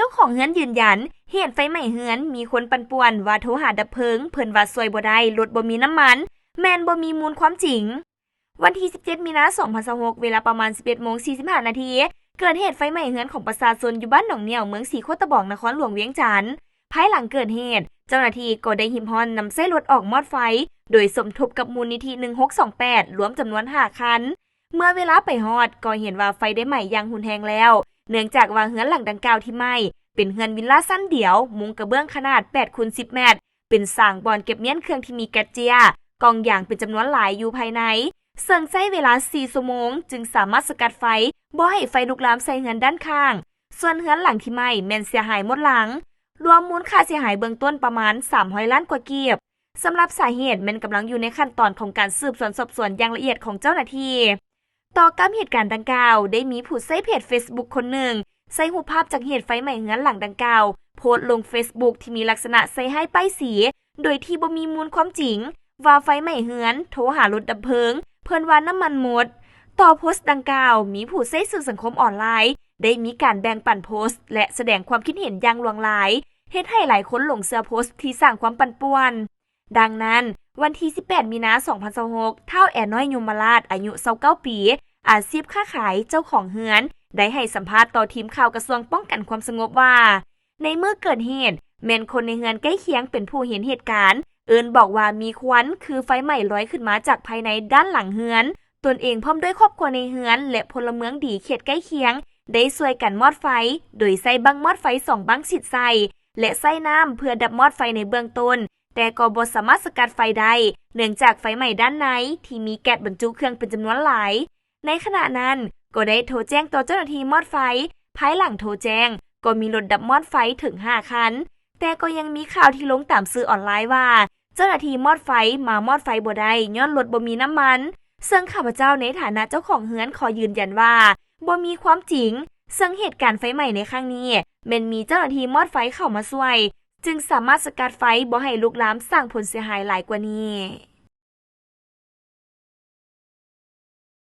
าของเฮือนยืนยันเหตุไฟไหม้เฮือนมีคนปั่นป่วนว่าโทรหาดับเพลิงเพิ่นว่าช่วยบ่ได้รถบ่มีน้ำมันแม่นบ่มีมูลความจริงวันที่17มีนาคม2026เวลาประมาณ 11:45 นาทีเกิดเหตุไฟไหม้เฮือนของประชาชนอยู่บ้านหนองเหนี่ยวเมืองศรีโคตะบองนครหลวงเวียงจันทน์ภายหลังเกิดเหตุเจ้าหน้าที่ก็ได้หิมห้อนนำไส้รถออกมอดไฟโดยสมทบกับมูลนิธิ1628รวมจำนวน5คันเมื่อเวลาไปฮอดก็เห็นว่าไฟได้ไหม้อย่างหุนแรงแล้วเนื่องจากว่าเฮือนหลังดังกล่าวที่ไหม้เป็นเฮือนวิลล่าสั้นเดี่ยวมุงกระเบื้องขนาด 8x10 เมตรเป็นสร้างบอนเก็บเมียนเครื่องที่มีแก๊สเจียกองยางเป็นจำนวนหลายอยู่ภายในซึ่งใช้เวลา4ชั่วโมงจึงสามารถสกัดไฟบ่ให้ไฟลุกลามใส่เฮือนด้านข้างส่วนเฮือนหลังที่ไหม้แม่นเสียหายหมดหลังรวมมูลค่าเสียหายเบื้องต้นประมาณ300ล้านกว่ากีบสำหรับสาเหตุแม่นกำลังอยู่ในขั้นตอนของการสืบสวนสอบสวนอย่างละเอียดของเจ้าหน้าที่ต่อกับเหตุการณ์ดังกล่าวได้มีผู้ใช้เพจ Facebook คนหนึ่งใส่รูปภาพจากเหตุไฟไหม้เฮือนหลังดังกล่าวโพสต์ลง Facebook ที่มีลักษณะใส่ให้ป้ายสีโดยที่บ่มีมูลความจริงว่าไฟไหม้เฮือนโทรหารถดับเพลิงเพิ่นว่าน้ำมันหมดต่อโพสต์ดังกล่าวมีผู้ใช้สื่อสังคมออนไลน์ได้มีการแบ่งปันโพสต์และแสดงความคิดเห็นอย่างหลากหลายเฮ็ดให้หลายคนหลงเชื่อโพสต์ที่สร้างความปั่นป่วนดังนั้นวันที่18มีนาคม2026ท้าวแอน้อยยมราชอายุ29ปีอาชีพค้าขายเจ้าของเฮือนได้ให้สัมภาษณ์ต่อทีมข่าวกระทรวงป้องกันความสงบว่าในเมื่อเกิดเหตุแม่นคนในเฮือนใกล้เคียงเป็นผู้เห็นเหตุการณ์บอกว่ามีควันคือไฟไหม้ลอยขึ้นมาจากภายในด้านหลังเฮือนตนเองพร้อมด้วยครอบครัวในเฮือนและพลเมืองดีเขตใกล้เคียงได้ช่วยกันมอดไฟโดยใส่บังมอดไฟ2บังฉีดใส่และใส่น้ำเพื่อดับมอดไฟในเบื้องต้นแต่ก็บ่สามารถสกัดไฟได้เนื่องจากไฟไหม้ด้านในที่มีแก๊สบรรจุเครื่องเป็นจำนวนหลายในขณะนั้นก็ได้โทรแจ้งต่อเจ้าหน้าที่มอดไฟภายหลังโทรแจ้งก็มีรถดับมอดไฟถึง5คันแต่ก็ยังมีข่าวที่ลงตามสื่อออนไลน์ว่าเจ้าหน้าที่มอดไฟมามอดไฟบ่ได้ย้อนรถบ่มีน้ำมันซึ่งข้าพเจ้าในฐานะเจ้าของเฮือนขอยืนยันว่าบ่มีความจริงซึ่งเหตุการณ์ไฟไหม้ในครั้งนี้มันมีเจ้าหน้าที่มอดไฟเข้ามาช่วยจึงสามารถสกัดไฟบ่ให้ลุกลามสร้างผลเสียหายหลายกว่านี้